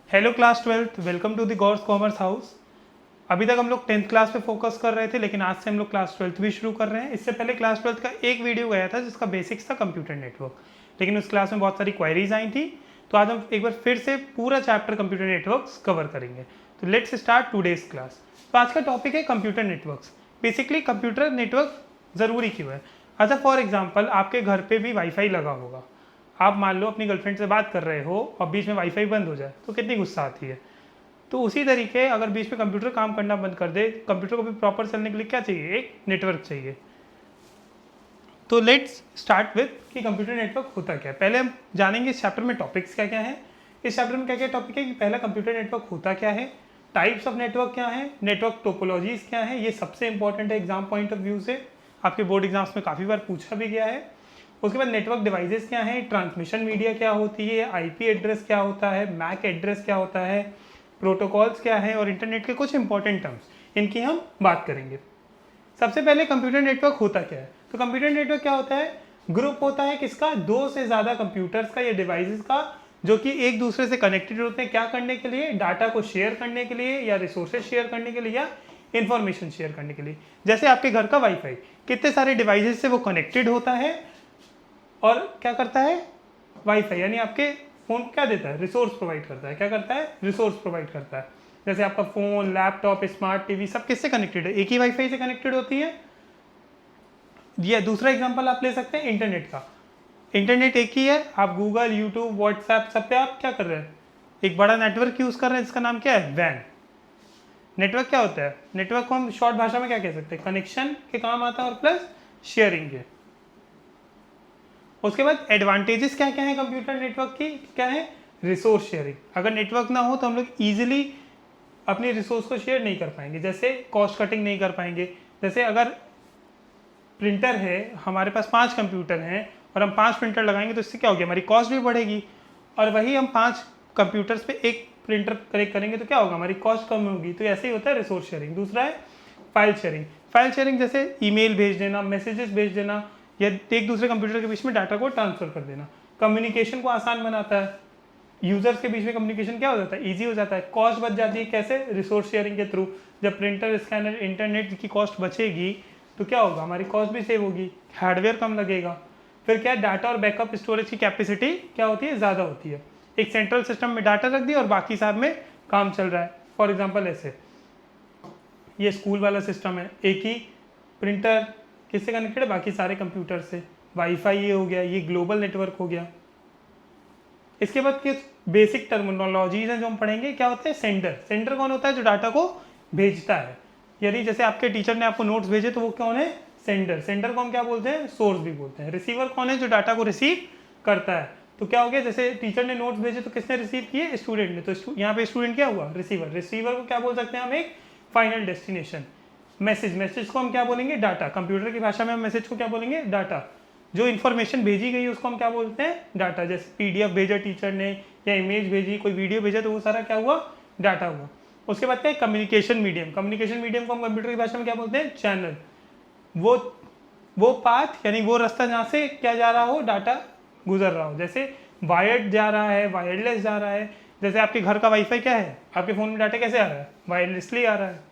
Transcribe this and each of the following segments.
Hello class 12th, welcome to the gods commerce house. अभी तक हम लोग 10th क्लास पे फोकस कर रहे थे, लेकिन आज से हम लोग क्लास 12th भी शुरू कर रहे हैं। इससे पहले क्लास 12th का एक वीडियो गया था जिसका बेसिक्स था कंप्यूटर नेटवर्क, लेकिन उस क्लास में बहुत सारी क्वेरीज आई थी। तो आज हम एक बार फिर से पूरा चैप्टर कंप्यूटर नेटवर्क्स कवर करेंगे। तो लेट्स स्टार्ट टूडेज क्लास। तो आज का टॉपिक है computer networks. Basically computer network ज़रूरी क्यों है। अच्छा, फॉर एग्जाम्पल आपके घर पर भी वाईफाई लगा होगा। आप मान लो अपनी गर्लफ्रेंड से बात कर रहे हो और बीच में वाईफाई बंद हो जाए तो कितनी गुस्सा आती है। तो उसी तरीके अगर बीच में कंप्यूटर काम करना बंद कर दे, कंप्यूटर को भी प्रॉपर चलने के लिए क्या चाहिए, एक नेटवर्क चाहिए। तो लेट्स स्टार्ट विथ कि कंप्यूटर नेटवर्क होता क्या है। पहले हम जानेंगे इस चैप्टर में टॉपिक्स क्या क्या है। इस चैप्टर में क्या क्या टॉपिक है कि पहला कंप्यूटर नेटवर्क होता क्या है, टाइप्स ऑफ नेटवर्क क्या है, नेटवर्क टोपोलॉजीज क्या है। ये सबसे इंपॉर्टेंट है एग्जाम पॉइंट ऑफ व्यू से, आपके बोर्ड एग्जाम्स में काफ़ी बार पूछा भी गया है। उसके बाद नेटवर्क डिवाइसेस क्या है, ट्रांसमिशन मीडिया क्या होती है, आईपी एड्रेस क्या होता है, मैक एड्रेस क्या होता है, प्रोटोकॉल्स क्या है और इंटरनेट के कुछ इंपॉर्टेंट टर्म्स, इनकी हम बात करेंगे। सबसे पहले कंप्यूटर नेटवर्क होता क्या है। तो कंप्यूटर नेटवर्क क्या होता है, ग्रुप होता है किसका, दो से ज़्यादा कंप्यूटर्स का या डिवाइसेस का, जो कि एक दूसरे से कनेक्टेड होते हैं। क्या करने के लिए, डाटा को शेयर करने के लिए या रिसोर्सेज शेयर करने के लिए या इंफॉर्मेशन शेयर करने के लिए। जैसे आपके घर का वाईफाई कितने सारे डिवाइसेस से वो कनेक्टेड होता है और क्या करता है, वाईफाई यानी आपके फ़ोन को क्या देता है, रिसोर्स प्रोवाइड करता है। क्या करता है, रिसोर्स प्रोवाइड करता है। जैसे आपका फ़ोन, लैपटॉप, स्मार्ट टीवी सब किससे कनेक्टेड है, एक ही वाईफाई से कनेक्टेड होती है। ये दूसरा एग्जांपल आप ले सकते हैं इंटरनेट का। इंटरनेट एक ही है, आप गूगल, यूट्यूब, व्हाट्सएप सब पे आप क्या कर रहे हैं, एक बड़ा नेटवर्क यूज़ कर रहे हैं जिसका नाम क्या है, वैन। नेटवर्क क्या होता है, नेटवर्क को हम शॉर्ट भाषा में क्या कह सकते हैं, कनेक्शन के काम आता है और प्लस शेयरिंग के। उसके बाद एडवांटेजेस क्या क्या है कंप्यूटर नेटवर्क की, क्या है, रिसोर्स शेयरिंग। अगर नेटवर्क ना हो तो हम लोग ईजिली अपनी रिसोर्स को शेयर नहीं कर पाएंगे। जैसे कॉस्ट कटिंग नहीं कर पाएंगे। जैसे अगर प्रिंटर है, हमारे पास 5 कंप्यूटर हैं और हम 5 प्रिंटर लगाएंगे तो इससे क्या होगी, हमारी कॉस्ट भी बढ़ेगी। और वही हम 5 कंप्यूटर्स पे एक प्रिंटर कनेक्ट करेंगे तो क्या होगा, हमारी कॉस्ट कम होगी। तो ऐसे ही होता है रिसोर्स शेयरिंग। दूसरा है फाइल शेयरिंग। फाइल शेयरिंग जैसे ईमेल भेज देना, मैसेजेस भेज देना या एक दूसरे कंप्यूटर के बीच में डाटा को ट्रांसफर कर देना। कम्युनिकेशन को आसान बनाता है, यूजर्स के बीच में कम्युनिकेशन क्या हो जाता है, ईजी हो जाता है। कॉस्ट बच जाती है, कैसे, रिसोर्स शेयरिंग के थ्रू। जब प्रिंटर, स्कैनर, इंटरनेट की कॉस्ट बचेगी तो क्या होगा, हमारी कॉस्ट भी सेव होगी, हार्डवेयर कम लगेगा। फिर क्या है, डाटा और बैकअप स्टोरेज की कैपेसिटी क्या होती है, ज़्यादा होती है। एक सेंट्रल सिस्टम में डाटा रख दिया और बाकी साहब में काम चल रहा है। फॉर एग्जाम्पल ऐसे ये स्कूल वाला सिस्टम है, एक ही प्रिंटर किससे कनेक्टेड है, बाकी सारे कंप्यूटर से। वाईफाई ये हो गया, ये ग्लोबल नेटवर्क हो गया। इसके बाद कुछ बेसिक टर्मिनोलॉजीज हैं जो हम पढ़ेंगे। क्या होते हैं, सेंडर। सेंडर कौन होता है, जो डाटा को भेजता है। यानी जैसे आपके टीचर ने आपको नोट्स भेजे तो वो कौन है, सेंडर। सेंडर को हम क्या बोलते हैं, सोर्स भी बोलते हैं। रिसीवर कौन है, जो डाटा को रिसीव करता है। तो क्या हो गया, जैसे टीचर ने नोट्स भेजे तो किसने रिसीव किए, स्टूडेंट ने। तो यहाँ पे स्टूडेंट क्या हुआ, रिसीवर। रिसीवर को क्या बोल सकते हैं हम, एक फाइनल डेस्टिनेशन। मैसेज, मैसेज को हम क्या बोलेंगे, डाटा। कंप्यूटर की भाषा में हम मैसेज को क्या बोलेंगे, डाटा। जो इन्फॉर्मेशन भेजी गई उसको हम क्या बोलते हैं, डाटा। जैसे पीडीएफ भेजा टीचर ने या इमेज भेजी, कोई वीडियो भेजा, तो वो सारा क्या हुआ, डाटा हुआ। उसके बाद क्या है, कम्युनिकेशन मीडियम। कम्युनिकेशन मीडियम को हम कंप्यूटर की भाषा में क्या बोलते हैं, चैनल। वो पाथ यानी वो रास्ता जहाँ से क्या जा रहा हो, डाटा गुजर रहा हो। जैसे वायर्ड जा रहा है, वायरलेस जा रहा है। जैसे आपके घर का वाईफाई क्या है, आपके फ़ोन में डाटा कैसे आ रहा है, वायरलेसली आ रहा है।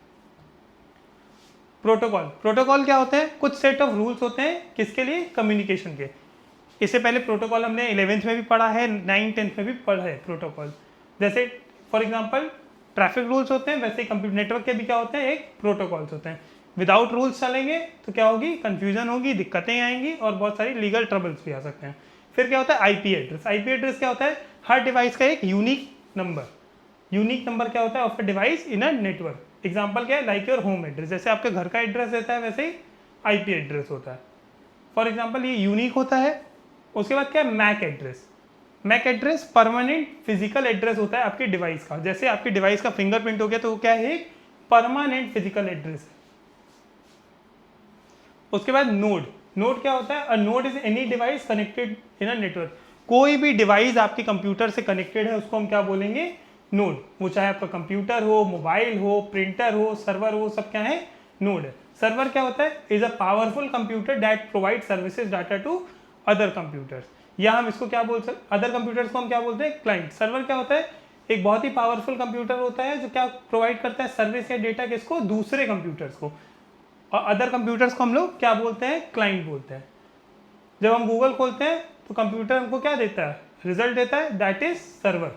प्रोटोकॉल। प्रोटोकॉल क्या होते हैं, कुछ सेट ऑफ रूल्स होते हैं किसके लिए, कम्युनिकेशन के। इससे पहले प्रोटोकॉल हमने 11th में भी पढ़ा है, 9th 10th में भी पढ़ा है प्रोटोकॉल। जैसे फॉर एग्जांपल ट्रैफिक रूल्स होते हैं, वैसे ही कंप्यूटर नेटवर्क के भी क्या होते हैं, एक प्रोटोकॉल्स होते हैं। विदाउट रूल्स चलेंगे तो क्या होगी, कन्फ्यूजन होगी, दिक्कतें आएंगी और बहुत सारी लीगल ट्रबल्स भी आ सकते हैं। फिर क्या होता है, आईपी एड्रेस। आईपी एड्रेस क्या होता है, हर डिवाइस का एक यूनिक नंबर। यूनिक नंबर क्या होता है, of a device in a network. Example क्या है, लाइक योर होम एड्रेस। जैसे आपके घर का एड्रेस रहता है वैसे ही आईपी एड्रेस होता है। फॉर एग्जाम्पल ये यूनिक होता है। उसके बाद क्या है, MAC address. MAC address permanent physical address होता है आपके डिवाइस का। जैसे आपके डिवाइस का फिंगरप्रिंट हो गया तो वो क्या है, एक परमानेंट फिजिकल एड्रेस है। उसके बाद नोड। नोड क्या होता है, a node is any device connected in a network. कोई भी डिवाइस आपके कंप्यूटर से कनेक्टेड है उसको हम क्या बोलेंगे, नोड। वो चाहे आपका कंप्यूटर हो, मोबाइल हो, प्रिंटर हो, सर्वर हो, सब क्या है, नोड है। सर्वर क्या होता है, is a powerful computer that provide services data to other computers. या हम इसको क्या बोल सकते, अदर कंप्यूटर्स को हम क्या बोलते हैं, क्लाइंट। सर्वर क्या होता है, एक बहुत ही पावरफुल कंप्यूटर होता है जो क्या प्रोवाइड करता है, सर्विस या डेटा किसको, दूसरे कंप्यूटर्स को। और अदर कंप्यूटर्स को हम लोग क्या बोलते हैं, क्लाइंट बोलते हैं। जब हम गूगल खोलते हैं तो कंप्यूटर हमको क्या देता है, रिजल्ट देता है, दैट इज सर्वर।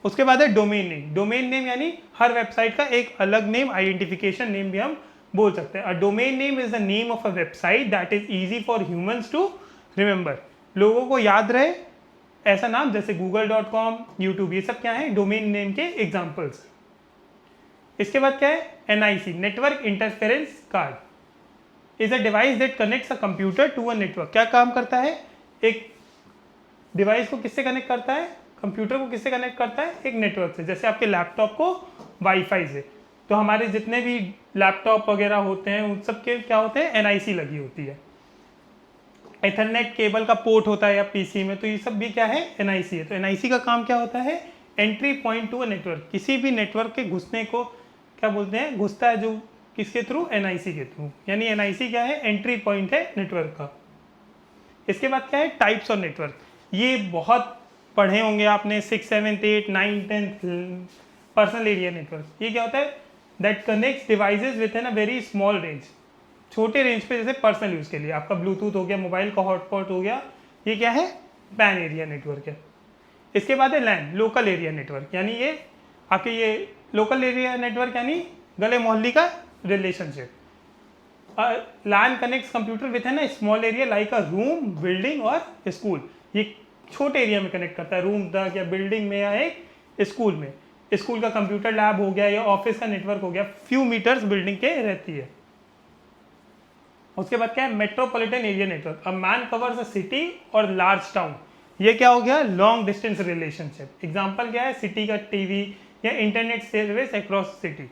उसके बाद है डोमेन नेम। डोमेन नेम यानी हर वेबसाइट का एक अलग नेम, आइडेंटिफिकेशन नेम भी हम बोल सकते हैं। A domain name is the name of a website that is easy for humans to remember. लोगों को याद रहे ऐसा नाम, जैसे google.com, YouTube, ये सब क्या है, डोमेन नेम के एग्जाम्पल्स। इसके बाद क्या है, NIC, network interference card is a device that connects a computer to a network. क्या काम करता है, एक डिवाइस को किससे कनेक्ट करता है, कंप्यूटर को किससे कनेक्ट करता है, एक नेटवर्क से। जैसे आपके लैपटॉप को वाईफाई से, तो हमारे जितने भी लैपटॉप वगैरह होते हैं उन सब के क्या होते हैं, NIC लगी होती है। एथरनेट केबल का पोर्ट होता है या पीसी में, तो ये सब भी क्या है, NIC है। तो NIC का काम क्या होता है, entry point to a network. किसी भी नेटवर्क के घुसने को क्या बोलते हैं, घुसता है जो किसके थ्रू, NIC के थ्रू। यानी NIC क्या है, एंट्री पॉइंट है नेटवर्क का। इसके बाद क्या है, टाइप्स ऑफ नेटवर्क। ये बहुत पढ़े होंगे आपने 6, 7, 8, 9, 10 पर्सनल एरिया नेटवर्क। ये क्या होता है, that connects devices with in a very small range, छोटे रेंज पे, जैसे पर्सनल यूज़ के लिए आपका ब्लूटूथ हो गया, मोबाइल का हॉटस्पॉट हो गया, ये क्या है, पैन एरिया नेटवर्क है। इसके बाद है लैन, लोकल एरिया नेटवर्क। यानी ये आपके ये लोकल एरिया नेटवर्क यानी गले मोहल्ली का relationship. LAN connects computer within a small area like a room, building और स्कूल। ये छोटे एरिया में कनेक्ट करता है, रूम तक या बिल्डिंग में या एक स्कूल में। स्कूल का कंप्यूटर लैब हो गया या ऑफिस का नेटवर्क हो गया, फ्यू मीटर्स बिल्डिंग के रहती है। उसके बाद क्या है, metropolitan area network. A man covers a city और लार्ज टाउन। ये क्या हो गया, लॉन्ग डिस्टेंस रिलेशनशिप। एग्जांपल क्या है, सिटी का टीवी या internet service across city.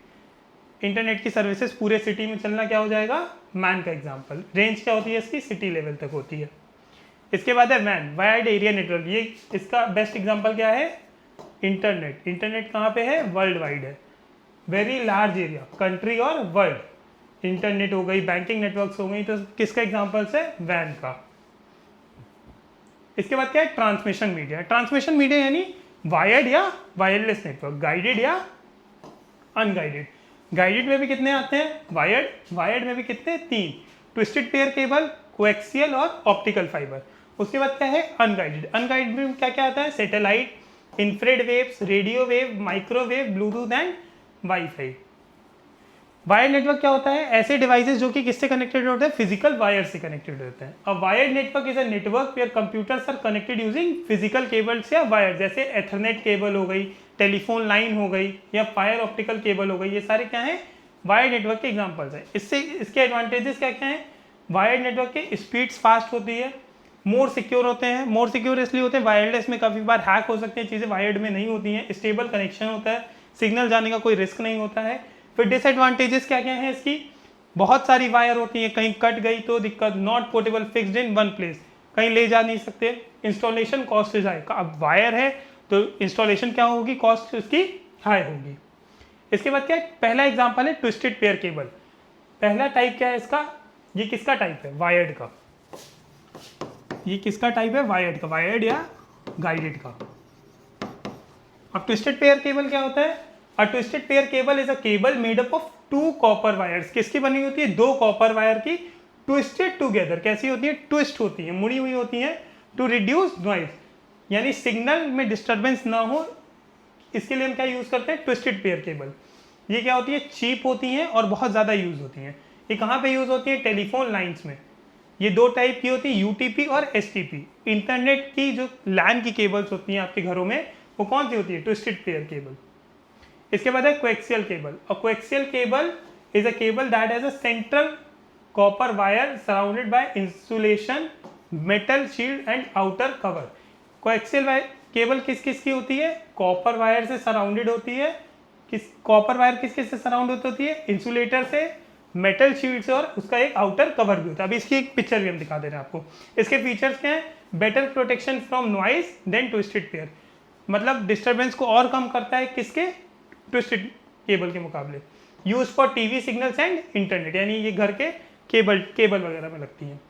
Internet की सर्विसेज पूरे सिटी में चलना क्या हो जाएगा, मैन का एग्जांपल। रेंज क्या होती है इसकी, सिटी लेवल तक होती है। इसके बाद है वैन, वाइड एरिया नेटवर्क। ये इसका बेस्ट एग्जांपल क्या है, इंटरनेट। इंटरनेट कहाँ पे है, वर्ल्ड वाइड है, वेरी लार्ज एरिया, कंट्री और वर्ल्ड। इंटरनेट हो गई, बैंकिंग नेटवर्क्स हो गई, तो किसका एग्जांपल्स है, वैन का। इसके बाद क्या है, ट्रांसमिशन मीडिया। ट्रांसमिशन मीडिया यानी वायर्ड या वायरलेस नेटवर्क, गाइडेड या अनगाइडेड। गाइडेड में भी कितने आते हैं, वायर्ड। वायर्ड में भी कितने, 3, ट्विस्टेड पेयर केबल, कोएक्सियल और ऑप्टिकल फाइबर। उसके बाद क्या है, अनगाइडेड। अनगाइडेड में क्या क्या आता है, satellite, infrared waves, radio wave, microwave, Bluetooth and wifi. Wired network क्या होता है, ऐसे डिवाइसेस जो कि किससे कनेक्टेड होते हैं, फिजिकल वायर से कनेक्टेड होते हैं। A wired network is a network where computers are connected using physical cables या वायर। जैसे एथरनेट केबल हो गई, टेलीफोन लाइन हो गई या फायर ऑप्टिकल केबल हो गई, ये सारे क्या हैं, वायर्ड नेटवर्क के एग्जांपल्स हैं। इससे इसके एडवांटेजेस क्या क्या हैं, वायर्ड नेटवर्क की स्पीड्स फास्ट होती है, मोर सिक्योर होते हैं। मोर सिक्योर इसलिए होते हैं, वायरलेस में काफ़ी बार हैक हो सकती हैं चीज़ें, वायर्ड में नहीं होती हैं। स्टेबल कनेक्शन होता है, सिग्नल जाने का कोई रिस्क नहीं होता है। फिर डिसएडवांटेजेस क्या क्या हैं इसकी, बहुत सारी वायर होती हैं, कहीं कट गई तो दिक्कत, not portable, fixed in one place, कहीं ले जा नहीं सकते। इंस्टॉलेशन कॉस्ट इज हाई, अब वायर है तो इंस्टॉलेशन क्या होगी, कॉस्ट उसकी हाई होगी। इसके बाद क्या है, पहला एग्जांपल है ट्विस्टेड पेयर केबल। पहला टाइप क्या है इसका, ये किसका टाइप है, वायर्ड का। ये किसका टाइप है, वायर्ड का, वायर्ड या गाइडेड का। अब ट्विस्टेड पेयर केबल क्या होता है, a twisted pair cable is a cable made up of 2 copper wires. किसकी बनी होती है, 2 कॉपर वायर की, ट्विस्टेड टुगेदर। कैसी होती है, ट्विस्ट होती है, मुड़ी हुई होती है, टू रिड्यूस नॉइज, यानी सिग्नल में डिस्टर्बेंस ना हो, इसके लिए हम क्या यूज करते हैं, ट्विस्टेड पेयर केबल। ये क्या होती है, चीप होती हैं और बहुत ज़्यादा यूज होती हैं। ये कहाँ पे यूज होती है, टेलीफोन लाइन्स में। ये 2 टाइप की होती है, UTP और STP। इंटरनेट की जो लैन की केबल्स होती हैं आपके घरों में, वो कौन सी होती है, ट्विस्टेड पेयर केबल। इसके बाद है coaxial cable. A coaxial cable is a cable that has a central copper wire surrounded by insulation, metal shield and outer cover. Coaxial cable किस किस की होती है, कॉपर वायर से सराउंडेड होती है। कॉपर वायर किस किस से सराउंड होती है, इंसुलेटर से, मेटल शील्ड से, और उसका एक आउटर कवर भी होता है। अभी इसकी एक पिक्चर भी हम दिखा दे रहे हैं आपको। इसके फीचर्स क्या हैं, better protection from noise then twisted pair, मतलब डिस्टर्बेंस को और कम करता है किसके, ट्विस्टेड केबल के मुकाबले। Use for TV signals and internet, यानी ये घर के केबल वगैरह में लगती हैं।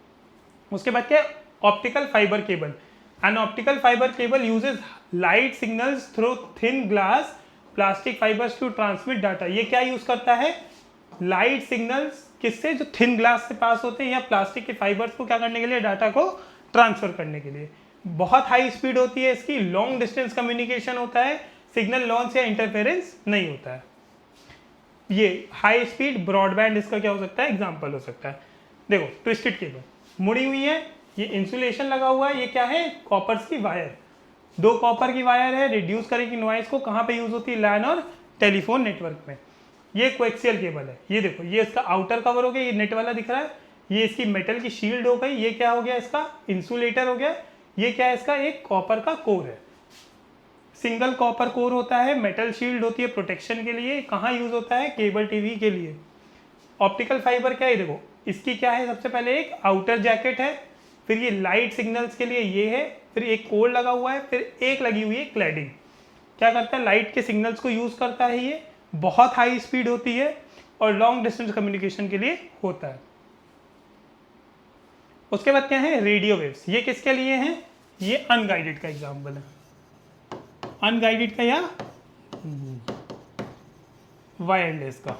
उसके बाद क्या है, optical fibre cable. An optical fiber cable uses light signals through thin glass plastic fibers to transmit data. ये क्या यूज करता है? लाइट सिग्नल्स किससे? जो थिन ग्लास से पास होते हैं या प्लास्टिक के फाइबर्स को क्या करने के लिए? डाटा को ट्रांसफर करने के लिए। बहुत हाई स्पीड होती है इसकी, लॉन्ग डिस्टेंस कम्युनिकेशन होता है, सिग्नल लॉन्च या इंटरफेरेंस नहीं होता है। ये हाई स्पीड ब्रॉडबैंड इसका क्या हो सकता है? एग्जाम्पल हो सकता है। देखो ट्विस्टेड केबल मुड़ी हुई है, ये इंसुलेशन लगा हुआ है, ये क्या है? कॉपर्स की वायर, 2 कॉपर की वायर है, रिड्यूस करेगी नॉइज को। कहाँ पे यूज होती है? लैन और टेलीफोन नेटवर्क में। ये कोएक्सियल केबल है, ये देखो ये इसका आउटर कवर हो गया, ये नेट वाला दिख रहा है, ये इसकी मेटल की शील्ड हो गई, ये क्या हो गया? इसका इंसुलेटर हो गया। ये क्या है? इसका एक कॉपर का कोर है, सिंगल कॉपर कोर होता है, मेटल शील्ड होती है प्रोटेक्शन के लिए। कहाँ यूज होता है? केबल टीवी के लिए। ऑप्टिकल फाइबर क्या है? देखो इसकी क्या है? सबसे पहले एक आउटर जैकेट है, फिर ये लाइट सिग्नल्स के लिए ये है, फिर एक कोर लगा हुआ है, फिर एक लगी हुई है क्लैडिंग। क्या करता है? लाइट के सिग्नल्स को यूज करता है। ये बहुत हाई स्पीड होती है और लॉन्ग डिस्टेंस कम्युनिकेशन के लिए होता है। उसके बाद क्या है? Radio waves. ये किसके लिए हैं? ये अनगाइडेड का एग्जाम्पल है, अनगाइडेड का या वायरलेस का।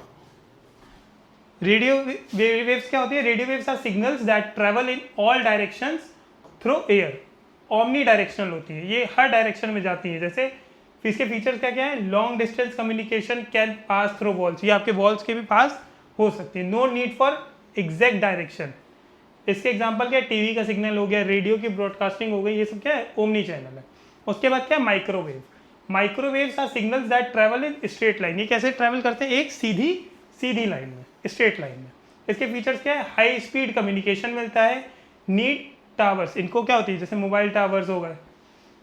रेडियो वेव्स क्या होती है? Radio waves are signals that travel in all directions through air, omni directional होती है, ये हर डायरेक्शन में जाती है। जैसे इसके फीचर्स क्या क्या है? Long distance communication can pass through walls, ये आपके वॉल्स के भी पास हो सकती है। No need for exact direction. इसके एग्जांपल क्या है? टीवी का सिग्नल हो गया, रेडियो की ब्रॉडकास्टिंग हो गई, ये सब क्या है? ओमनी चैनल है। उसके बाद क्या है? Microwave. Microwaves are signals that travel in straight line. ये कैसे ट्रेवल करते हैं? एक सीधी लाइन में, स्ट्रेट लाइन में। इसके फीचर्स क्या है? हाई स्पीड कम्युनिकेशन मिलता है, नीड टावर्स, इनको क्या होती है? जैसे मोबाइल टावर्स हो गए,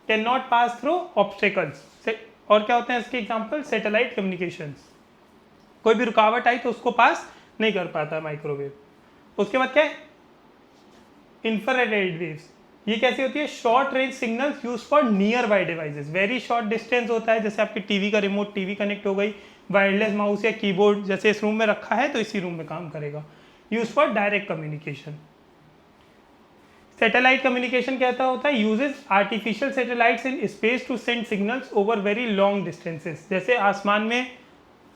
can not pass through obstacles. और क्या होते हैं इसके एग्जांपल? सैटेलाइट कम्युनिकेशंस, कोई भी रुकावट आई तो उसको पास नहीं कर पाता माइक्रोवेव। उसके बाद क्या है? Infrared waves. ये कैसी होती है? Short range signals use for near by devices, very short distance होता है। जैसे आपके टीवी का रिमोट, टीवी कनेक्ट हो गई, वायरलेस माउस या कीबोर्ड जैसे इस रूम में रखा है तो इसी रूम में काम करेगा। Use for direct communication. Satellite communication कहता होता है? Uses artificial satellites in space to send signals over very long distances. जैसे आसमान में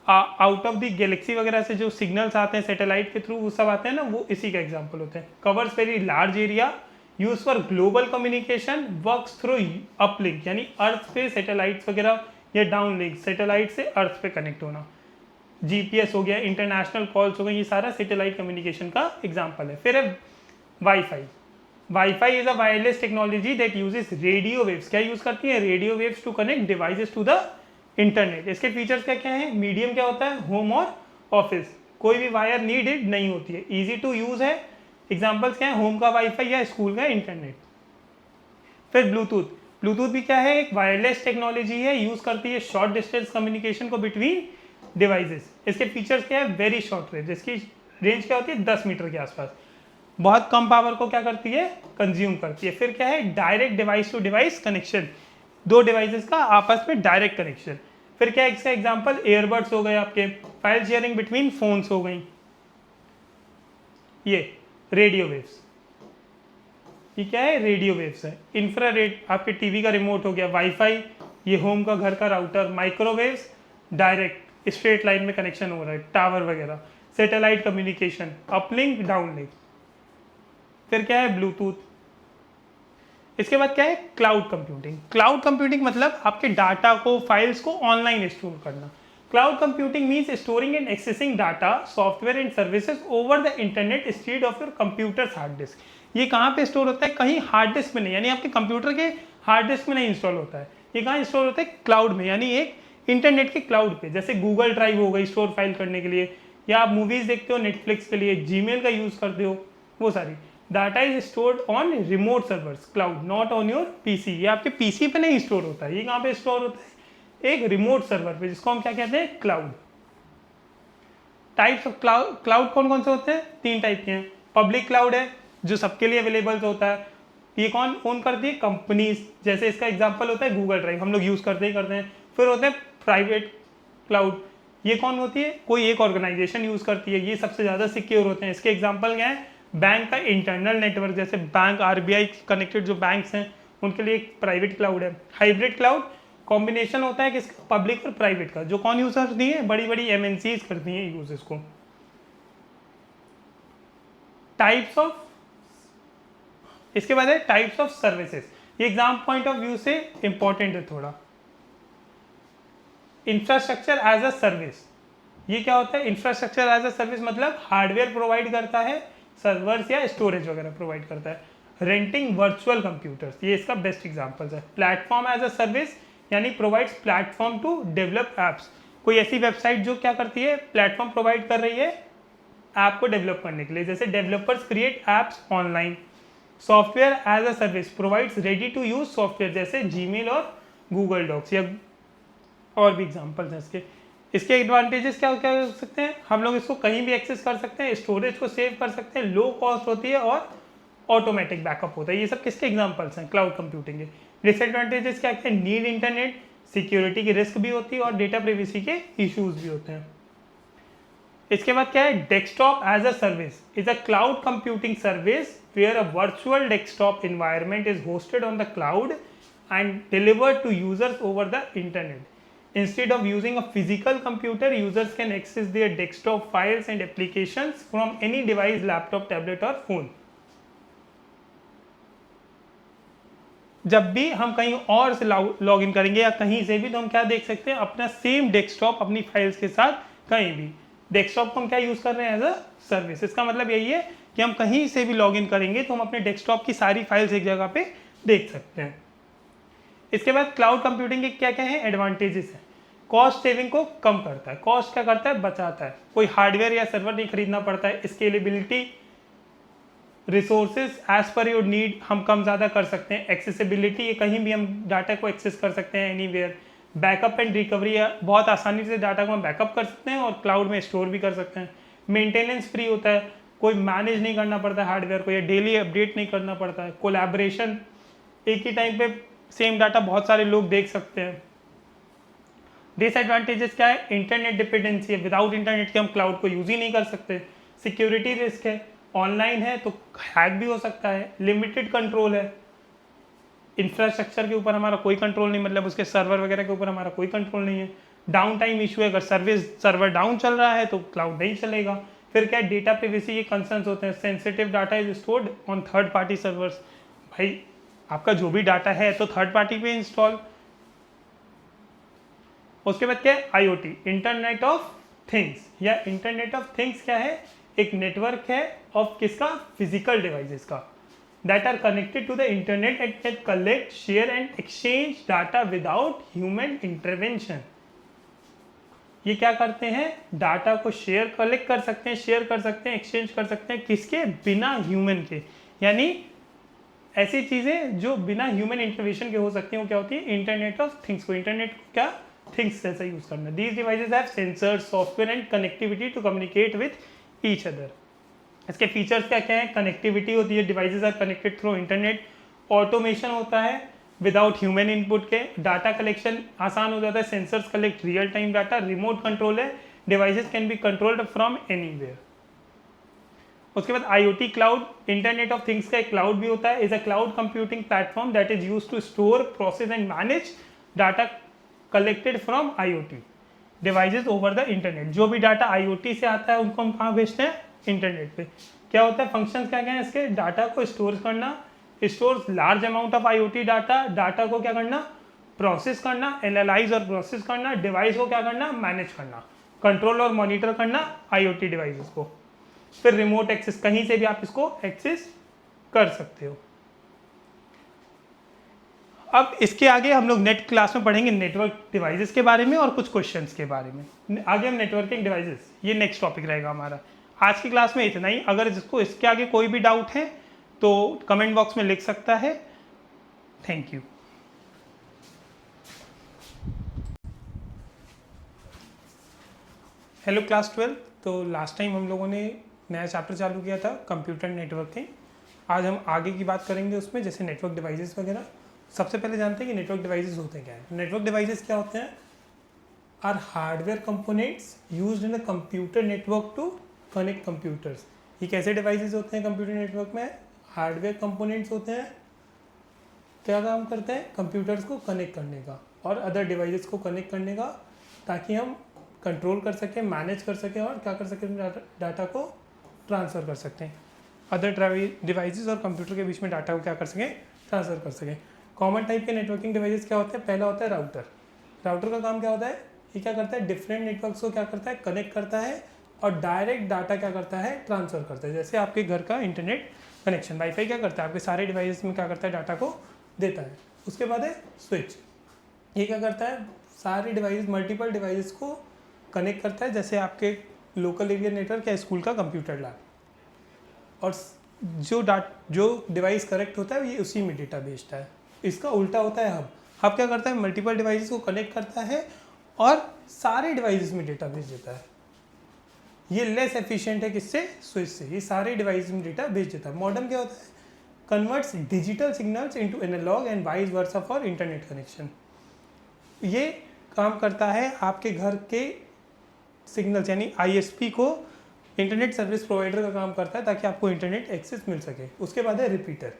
आउट ऑफ द गैलेक्सी वगैरह से जो सिग्नल्स आते हैं सैटेलाइट के थ्रू, वो सब आते हैं ना, वो इसी का एग्जांपल होते हैं। Covers very large area, use for global communication, works through uplink, यानी अर्थ पे सैटेलाइट्स वगैरह या डाउन लिंक, सैटेलाइट से अर्थ पे कनेक्ट होना। जीपीएस हो गया, इंटरनेशनल कॉल्स हो गई, ये सारा सैटेलाइट कम्युनिकेशन का एग्जाम्पल है। फिर है wifi. Wifi is a wireless technology that uses radio waves. क्या यूज करती है? Radio waves to connect devices to the internet. इसके फीचर्स क्या क्या है? मीडियम क्या होता है? होम और ऑफिस, कोई भी वायर नीडेड नहीं होती है, इजी टू यूज है। एग्जांपल्स क्या है? होम का वाईफाई या स्कूल का इंटरनेट। फिर ब्लूटूथ। ब्लूटूथ भी क्या है? एक वायरलेस टेक्नोलॉजी है, यूज करती है शॉर्ट डिस्टेंस कम्युनिकेशन को बिटवीन डिवाइसेस। इसके फीचर्स क्या है? वेरी शॉर्ट रेंज, इसकी रेंज क्या होती है? 10 मीटर के आसपास, बहुत कम पावर को क्या करती है? कंज्यूम करती है। फिर क्या है? Direct device to device connection, 2 devices का आपस में डायरेक्ट कनेक्शन। फिर क्या है इसका एग्जांपल? ईयरबड्स हो गए आपके, फाइल शेयरिंग बिटवीन फोन्स हो गई। ये रेडियो वेव्स, ये क्या है? रेडियो वेव्स है। इंफ्रारेड आपके टीवी का रिमोट हो गया, वाईफाई, ये होम का घर का router. Microwaves direct straight line में कनेक्शन हो रहा है, टावर वगैरह। Satellite communication, uplink downlink. फिर क्या है? ब्लूटूथ। इसके बाद क्या है? Cloud computing. क्लाउड कंप्यूटिंग मतलब आपके डाटा को, फाइल्स को ऑनलाइन स्टोर करना। Cloud computing means storing and accessing data, software and services over the internet instead of your computers hard disk. ये कहाँ पे स्टोर होता है? कहीं हार्ड डिस्क में नहीं, यानी आपके कंप्यूटर के हार्ड डिस्क में नहीं इंस्टॉल होता है। ये कहाँ इंस्टॉल होता है? क्लाउड में, यानी एक इंटरनेट के क्लाउड पे। जैसे गूगल ड्राइव हो गई स्टोर फाइल करने के लिए, या आप मूवीज देखते हो नेटफ्लिक्स के लिए, जीमेल का यूज करते हो, वो सारी। Data is stored on remote servers cloud, not on your PC. ये आपके पीसी पे नहीं स्टोर होता है, ये कहाँ पे स्टोर होता है? एक रिमोट सर्वर पे, जिसको हम क्या कहते हैं? क्लाउड। टाइप्स ऑफ क्लाउड कौन कौन से होते हैं? 3 टाइप के हैं। पब्लिक क्लाउड है, जो सबके लिए अवेलेबल होता है, ये कौन ओन करती है? कंपनीज। जैसे इसका एग्जांपल होता है गूगल ड्राइव, हम लोग यूज करते हैं। फिर होते हैं प्राइवेट क्लाउड, ये कौन होती है? कोई एक ऑर्गेनाइजेशन यूज करती है, ये सबसे ज्यादा सिक्योर होते हैं। इसके एग्जाम्पल क्या है? बैंक का इंटरनल नेटवर्क, जैसे बैंक, आरबीआई कनेक्टेड जो बैंक्स हैं उनके लिए एक प्राइवेट क्लाउड है। हाइब्रिड क्लाउड कॉम्बिनेशन होता है किसका, पब्लिक और प्राइवेट का। जो कौन यूज करती है, बड़ी बड़ी MNCs करती हैं यूज इसको। टाइप्स ऑफ, इसके बाद है टाइप्स ऑफ सर्विसेज। ये एग्जाम पॉइंट ऑफ व्यू से इंपॉर्टेंट है थोड़ा। इंफ्रास्ट्रक्चर एज अ सर्विस, ये क्या होता है, इंफ्रास्ट्रक्चर एज अ सर्विस मतलब हार्डवेयर प्रोवाइड करता है, सर्वर्स या स्टोरेज वगैरह प्रोवाइड करता है। रेंटिंग वर्चुअल कंप्यूटर्स, ये इसका बेस्ट एग्जांपल्स है। प्लेटफॉर्म एज अ सर्विस यानी provides platform to develop apps, कोई ऐसी वेबसाइट जो क्या करती है, प्लेटफॉर्म प्रोवाइड कर रही है ऐप को डेवलप करने के लिए, जैसे developers create apps online. Software as a service provides ready to use software, जैसे जीमेल और गूगल डॉक्स, या और भी एग्जांपल्स हैं इसके। इसके एडवांटेजेस क्या क्या हो सकते हैं, हम लोग इसको कहीं भी एक्सेस कर सकते हैं, स्टोरेज को सेव कर सकते हैं, लो कॉस्ट होती है और ऑटोमेटिक बैकअप होता है। ये सब किसके एग्जांपल्स हैं, क्लाउड कंप्यूटिंग के। डिसएडवांटेजेस क्या क्या, नीड इंटरनेट, सिक्योरिटी की रिस्क भी होती है और डेटा प्राइवेसी के इश्यूज भी होते हैं। इसके बाद क्या है, desktop as a service is a cloud computing service where a virtual desktop environment is hosted on the cloud and delivered to users over the internet. Instead of using a physical computer, users can access their desktop files and applications from any device, laptop, tablet or phone. जब भी हम कहीं और से log in करेंगे या कहीं से भी, तो हम क्या देख सकते हैं, अपना सेम डेस्कटॉप अपनी फाइल्स के साथ कहीं भी। डेस्कटॉप को हम क्या यूज कर रहे हैं, एज अ सर्विस। इसका मतलब यही है कि हम कहीं से भी लॉग इन करेंगे तो हम अपने डेस्कटॉप की सारी फाइल्स एक जगह पे देख सकते हैं। इसके बाद क्लाउड कंप्यूटिंग के क्या क्या है एडवांटेजेस हैं। कॉस्ट सेविंग को कम करता है, कॉस्ट क्या करता है, बचाता है। कोई हार्डवेयर या सर्वर नहीं खरीदना पड़ता है। Scalability, resources as per your need हम कम ज़्यादा कर सकते हैं। एक्सेसिबिलिटी, ये कहीं भी हम डाटा को एक्सेस कर सकते हैं एनीवेयर। बैकअप एंड रिकवरी, बहुत आसानी से डाटा को हम बैकअप कर सकते हैं और क्लाउड में स्टोर भी कर सकते हैं। मेंटेनेंस फ्री होता है, कोई मैनेज नहीं करना पड़ता है हार्डवेयर को, या डेली अपडेट नहीं करना पड़ता है। कोलैबोरेशन, एक ही टाइम पे सेम डाटा बहुत सारे लोग देख सकते हैं। डिसएडवांटेजेस क्या है, इंटरनेट डिपेंडेंसी है, विदाउट इंटरनेट के हम क्लाउड को यूज ही नहीं कर सकते। सिक्योरिटी रिस्क है, ऑनलाइन है तो हैक भी हो सकता है। लिमिटेड कंट्रोल है, इंफ्रास्ट्रक्चर के ऊपर हमारा कोई कंट्रोल नहीं, मतलब उसके सर्वर वगैरह के ऊपर हमारा कोई कंट्रोल नहीं है। डाउन टाइम इशू है, अगर सर्वर डाउन चल रहा है तो क्लाउड नहीं चलेगा। फिर क्या है, डेटा प्राइवेसी के कंसर्न्स होते हैं। Sensitive data is stored on third party servers, भाई आपका जो भी डाटा है तो थर्ड पार्टी पे इंस्टॉल। उसके बाद क्या है, IoT, इंटरनेट ऑफ थिंग्स, या इंटरनेट ऑफ थिंग्स क्या है, एक नेटवर्क है ऑफ किसका, फिजिकल डिवाइसेस का, that are connected to the internet and can collect, share and exchange data without human intervention. ये क्या करते हैं, डाटा को कलेक्ट कर सकते हैं, शेयर कर सकते हैं, एक्सचेंज कर सकते हैं, किसके, बिना ह्यूमन के। यानी ऐसी चीजें जो बिना ह्यूमन इंटरवेंशन के हो सकती हैं, वो क्या होती है, इंटरनेट ऑफ थिंग्स को, इंटरनेट को क्या, थिंग्स जैसा यूज करना। These devices have sensors, software and connectivity to communicate with each other. इसके फीचर्स क्या क्या है, कनेक्टिविटी होती है, devices are connected through internet. Automation होता है विदाउट ह्यूमन इनपुट के। डाटा कलेक्शन आसान हो जाता है, sensors collect real time data. Remote control है, devices can be controlled from anywhere. उसके बाद IoT cloud, internet of things का एक क्लाउड भी होता है, is a cloud computing platform that is used to store, process and manage data collected from IoT devices over the internet. जो भी data IoT से आता है उनको हम कहाँ भेजते हैं, इंटरनेट पे। क्या होता है, फंक्शंस क्या क्या है इसके, डाटा को स्टोर करना, store large amount of IoT data, data को क्या करना, प्रोसेस करना, एनालाइज और प्रोसेस करना, डिवाइस को क्या करना, मैनेज करना, कंट्रोल और मॉनिटर करना IoT डिवाइसेस को। फिर रिमोट एक्सेस, कहीं से भी आप इसको एक्सेस कर सकते हो। अब इसके आगे हम लोग नेट क्लास में पढ़ेंगे नेटवर्क डिवाइसेस के बारे में और कुछ क्वेश्चंस के बारे में। आगे हम नेटवर्किंग डिवाइसेस, ये नेक्स्ट टॉपिक रहेगा हमारा। आज की क्लास में इतना ही। अगर इसको इसके आगे कोई भी डाउट है तो कमेंट बॉक्स में लिख सकता है। Thank you. Hello class 12। तो लास्ट टाइम हम लोगों ने नया चैप्टर चालू किया था कंप्यूटर नेटवर्किंग। आज हम आगे की बात करेंगे उसमें, जैसे नेटवर्क डिवाइसेस वगैरह। सबसे पहले जानते हैं कि नेटवर्क डिवाइसेस होते क्या हैं। नेटवर्क डिवाइसेस क्या होते हैं, are hardware components used in a computer network to connect computers. ये कैसे डिवाइसेस होते हैं कंप्यूटर नेटवर्क में, हार्डवेयर कंपोनेंट्स होते हैं क्या काम करता है, कंप्यूटर्स को कनेक्ट करने का और अदर डिवाइसेस को कनेक्ट करने का, ताकि हम कंट्रोल कर सकें, मैनेज कर सकें और क्या कर सकें, डाटा को ट्रांसफ़र कर सकते हैं। अदर डिवाइसेस और कंप्यूटर के बीच में डाटा को क्या कर सकें, ट्रांसफ़र कर सकें। कॉमन टाइप के नेटवर्किंग डिवाइसेस क्या होते हैं, पहला होता है राउटर। राउटर का काम क्या होता है, ये क्या करता है, डिफरेंट नेटवर्क्स को क्या करता है, कनेक्ट करता है और डायरेक्ट डाटा क्या करता है, ट्रांसफ़र करता है। जैसे आपके घर का इंटरनेट कनेक्शन, वाईफाई क्या करता है, आपके सारे डिवाइसेस में क्या करता है, डाटा को देता है। उसके बाद है स्विच, ये क्या करता है, सारे डिवाइस, मल्टीपल डिवाइसेस को कनेक्ट करता है, जैसे आपके लोकल एरिया नेटवर्क या स्कूल का कंप्यूटर लैब। और जो डिवाइस कनेक्ट होता है ये उसी में डेटा भेजता है। इसका उल्टा होता है हब। हब क्या करता है, मल्टीपल डिवाइसेस को कनेक्ट करता है और सारे डिवाइसेस में डेटा भेज देता है। ये लेस एफिशिएंट है किससे, स्विच से। ये सारे डिवाइस में डेटा भेज देता है। मॉडेम क्या होता है, converts digital signals into analogue and vice versa for internet connection. ये काम करता है आपके घर के सिग्नल्स यानी आईएसपी को इंटरनेट सर्विस प्रोवाइडर का काम करता है, ताकि आपको इंटरनेट एक्सेस मिल सके। उसके बाद है रिपीटर,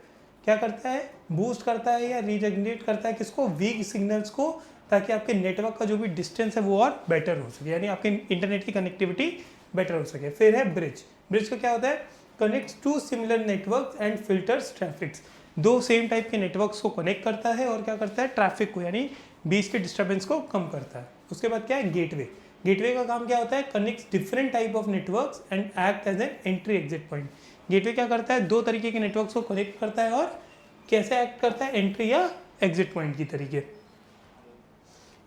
क्या करता है, बूस्ट करता है या रीजनरेट करता है किसको, वीक सिग्नल्स को, ताकि आपके नेटवर्क का जो भी डिस्टेंस है वो और बेटर हो सके, यानी आपके इंटरनेट की कनेक्टिविटी बेटर हो सके। फिर है ब्रिज। ब्रिज का क्या होता है, connects to similar networks and filters traffics. दो सेम टाइप के नेटवर्क्स को कनेक्ट करता है और क्या करता है, ट्रैफिक को यानी बीच के डिस्टर्बेंस को कम करता है। उसके बाद क्या है, गेटवे। गेटवे का काम क्या होता है, connects different type of networks and act as an entry exit point. Gateway क्या करता है, दो तरीके के नेटवर्क्स को कनेक्ट करता है और कैसे एक्ट करता है, एंट्री या एग्जिट पॉइंट की तरीके।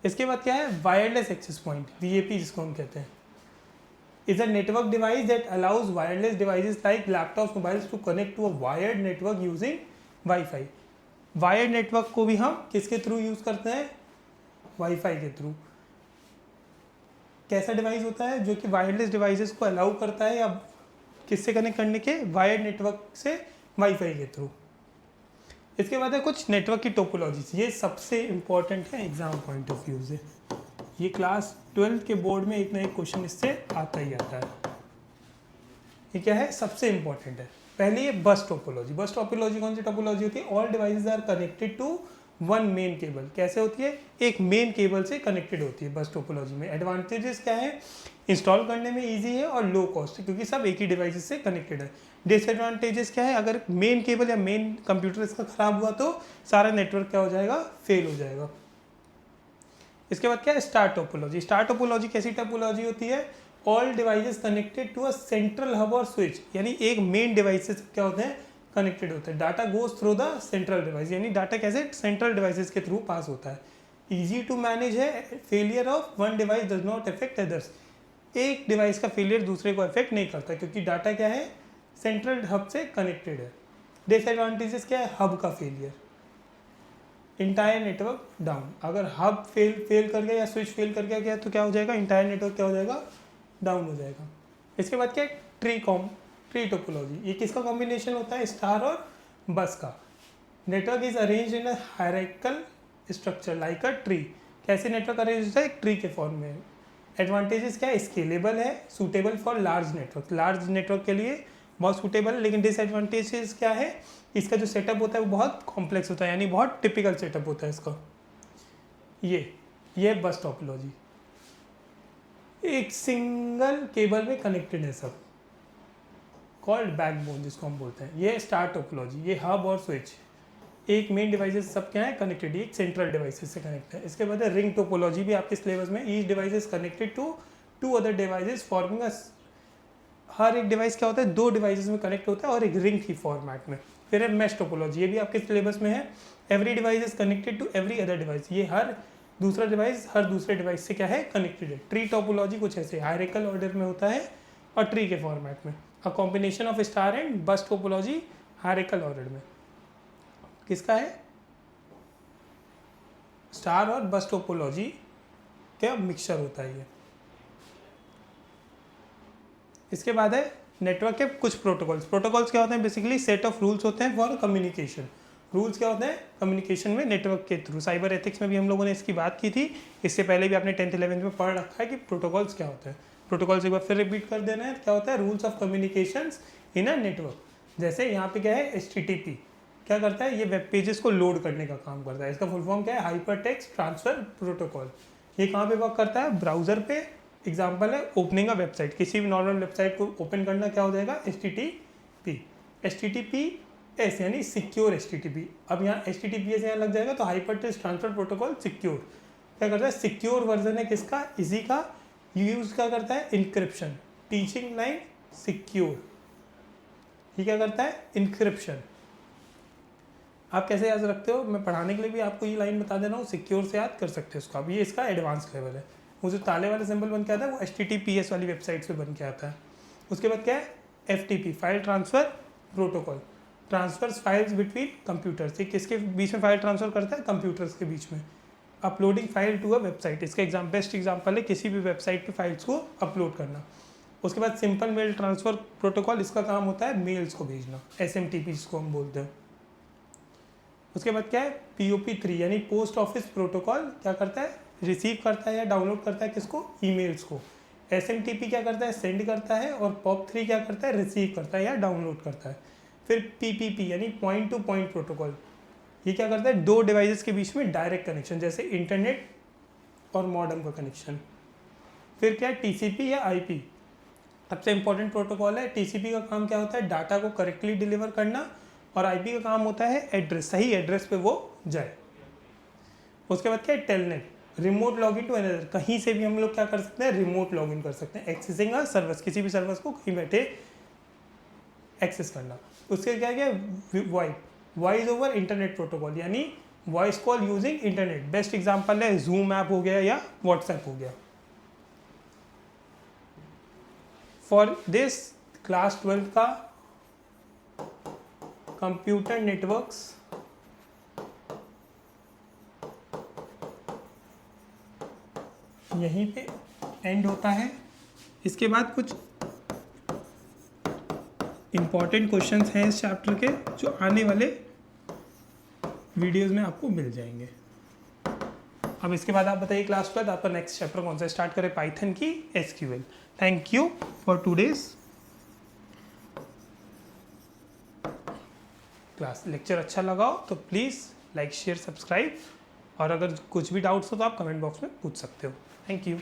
इसके बाद क्या है, वायरलेस एक्सेस पॉइंट, वीएपी जिसको हम कहते हैं, is a network device that allows wireless devices like laptops, mobiles to connect to a wired network using Wi-Fi. Wired network को भी हम किसके थ्रू यूज करते हैं, वाईफाई के थ्रू। कैसा डिवाइस होता है जो कि वायरलेस डिवाइसेस को अलाउ करता है या किससे कनेक्ट करने के, वायर्ड नेटवर्क से वाईफाई के थ्रू। इसके बाद है कुछ नेटवर्क की टोपोलॉजीज, ये सबसे इंपॉर्टेंट है एग्जाम पॉइंट ऑफ व्यू से। ये क्लास 12 के बोर्ड में एक ना एक क्वेश्चन इससे आता ही आता है। ये क्या है, सबसे इंपॉर्टेंट है। पहली है बस टोपोलॉजी। बस टोपोलॉजी कौन सी टोपोलॉजी होती है, all devices are connected to one main cable. कैसे होती है, एक मेन केबल से कनेक्टेड होती है बस टोपोलॉजी में। एडवांटेजेस क्या है, इंस्टॉल करने में ईजी है और लो कॉस्ट है, क्योंकि सब एक ही डिवाइस से कनेक्टेड है। डिसएडवांटेजेस क्या है, अगर मेन केबल या मेन कंप्यूटर इसका खराब हुआ तो सारा नेटवर्क क्या हो जाएगा, फेल हो जाएगा। इसके बाद क्या है, स्टार टोपोलॉजी। स्टार टोपोलॉजी कैसी टोपोलॉजी होती है, all devices connected to a central hub और स्विच, यानी एक मेन डिवाइस से क्या होते हैं, कनेक्टेड होते हैं। Data goes through the central device, यानी डाटा कैसे सेंट्रल डिवाइसेस के थ्रू पास होता है। इजी टू मैनेज है, failure of one device does not affect others. एक डिवाइस का फेलियर दूसरे को अफेक्ट नहीं करता, क्योंकि डाटा क्या है, सेंट्रल हब से कनेक्टेड है। डिसएडवांटेजेस क्या है, हब का फेलियर, इंटायर नेटवर्क डाउन। अगर हब फेल कर गया या स्विच फेल कर गया तो क्या हो जाएगा, इंटायर नेटवर्क क्या हो जाएगा, डाउन हो जाएगा। इसके बाद क्या है, ट्री टोपोलॉजी। ये किसका कॉम्बिनेशन होता है, स्टार और बस का। Network is arrange in a hierarchical structure like a tree. कैसे नेटवर्क अरेंज होता है, एक ट्री के फॉर्म में। एडवांटेजेस क्या है, स्केलेबल है, suitable for large network. Large network के लिए बहुत सूटेबल है। लेकिन डिसएडवांटेजेस क्या है, इसका जो सेटअप होता है वो बहुत कॉम्प्लेक्स होता है, यानी बहुत टिपिकल सेटअप होता है इसका। ये बस टोपोलॉजी, एक सिंगल केबल में कनेक्टेड है सब, कॉल्ड बैकबोन जिसको हम बोलते हैं। ये स्टार टोपोलॉजी, ये हब और स्विच, एक मेन डिवाइसेस सब क्या है, कनेक्टेड, एक सेंट्रल डिवाइसेस से कनेक्ट है। इसके बाद रिंग टोपोलॉजी भी आपके सिलेबस में, each devices connected to two other devices forming a, हर एक डिवाइस क्या होता है, दो डिवाइसेस में कनेक्ट होता है और एक रिंग की फॉर्मेट में। फिर है मैश टोपोलॉजी, ये भी आपके सिलेबस में है। Every device is connected to every other device, ये हर दूसरा डिवाइस हर दूसरे डिवाइस से क्या है, कनेक्टेड है। ट्री टोपोलॉजी कुछ ऐसे हायरार्किकल ऑर्डर में होता है और ट्री के फॉर्मेट में। A combination of star and बस टोपोलॉजी हायरार्किकल ऑर्डर में। किसका है, स्टार और बस टोपोलॉजी का मिक्सचर होता है ये। इसके बाद है नेटवर्क के कुछ प्रोटोकॉल्स। प्रोटोकॉल्स क्या होते हैं, बेसिकली सेट ऑफ रूल्स होते हैं फॉर कम्युनिकेशन। रूल्स क्या होते हैं, कम्युनिकेशन में नेटवर्क के थ्रू। साइबर एथिक्स में भी हम लोगों ने इसकी बात की थी, इससे पहले भी आपने 10th 11th में पढ़ रखा है कि प्रोटोकॉल्स क्या होते हैं। प्रोटोकॉल्स एक बार फिर रिपीट कर देना है, क्या होता है, rules of communications in a network. जैसे यहाँ पे क्या है, HTTP, क्या करता है, ये वेब पेजेस को लोड करने का काम करता है। इसका फुल फॉर्म क्या है, हाइपर टेक्स्ट ट्रांसफर प्रोटोकॉल। ये कहाँ पे वर्क करता है, ब्राउजर पे। एग्जाम्पल है ओपनिंग अ वेबसाइट, किसी भी नॉर्मल वेबसाइट को ओपन करना क्या हो जाएगा, HTTPS यानी सिक्योर HTTP। अब यहाँ HTTPS यहाँ लग जाएगा तो hyper text transfer protocol secure क्या करता है, सिक्योर वर्जन है किसका, इसी का। यूज क्या करता है, इंक्रिप्शन, टीचिंग लाइन सिक्योर। ये क्या करता है, इंक्रिप्शन। आप कैसे याद रखते हो, मैं पढ़ाने के लिए भी आपको ये लाइन बता दे रहा हूँ, सिक्योर से याद कर सकते हो इसको आप। ये इसका एडवांस लेवल है। वो जो ताले वाले सिंबल बन के आता है वो HTTPS वाली वेबसाइट पे बन के आता है। उसके बाद क्या है, FTP file transfer protocol, transfers files between computers. ये किसके बीच में फाइल ट्रांसफर करता है, कंप्यूटर्स के बीच में। Uploading file to a website, इसका बेस्ट एग्जाम्पल है किसी भी वेबसाइट पे फाइल्स को अपलोड करना। उसके बाद सिंपल मेल ट्रांसफर प्रोटोकॉल, इसका काम होता है मेल्स को भेजना, SMTP जिसको हम बोलते हैं। उसके बाद क्या है, POP3 यानी पोस्ट ऑफिस प्रोटोकॉल, क्या करता है, रिसीव करता है या डाउनलोड करता है किसको, ईमेल्स को। SMTP क्या करता है, सेंड करता है। और POP3 क्या करता है, रिसीव करता है या डाउनलोड करता है। फिर PPP यानी पॉइंट टू पॉइंट प्रोटोकॉल, ये क्या करता है, दो डिवाइसेस के बीच में डायरेक्ट कनेक्शन, जैसे इंटरनेट और मॉडेम का कनेक्शन। फिर क्या है, TCP या IP, सबसे इंपॉर्टेंट प्रोटोकॉल है। TCP का काम क्या होता है, डाटा को करेक्टली डिलीवर करना। और IP का काम होता है एड्रेस, सही एड्रेस पे वो जाए। उसके बाद क्या है, telnet, remote login to another, कहीं से भी हम लोग क्या कर सकते हैं, रिमोट लॉगिन कर सकते हैं। एक्सेसिंग अ सर्विस, किसी भी सर्विस को कहीं बैठे एक्सेस करना। उसके क्या क्या, VoIP, voice over internet protocol, यानी voice call using internet. Best example है जूम ऐप हो गया या व्हाट्सएप हो गया। फॉर दिस क्लास 12 का कंप्यूटर नेटवर्क्स यहीं पे एंड होता है। इसके बाद कुछ इम्पॉर्टेंट क्वेश्चंस हैं इस चैप्टर के, जो आने वाले वीडियोस में आपको मिल जाएंगे। अब इसके बाद आप बताइए क्लास 12 आपका नेक्स्ट चैप्टर कौन सा स्टार्ट करें, पाइथन की SQL। Thank you for today's class. Lecture अच्छा लगा हो तो प्लीज़ लाइक शेयर सब्सक्राइब, और अगर कुछ भी डाउट्स हो तो आप कमेंट बॉक्स में पूछ सकते हो। Thank you.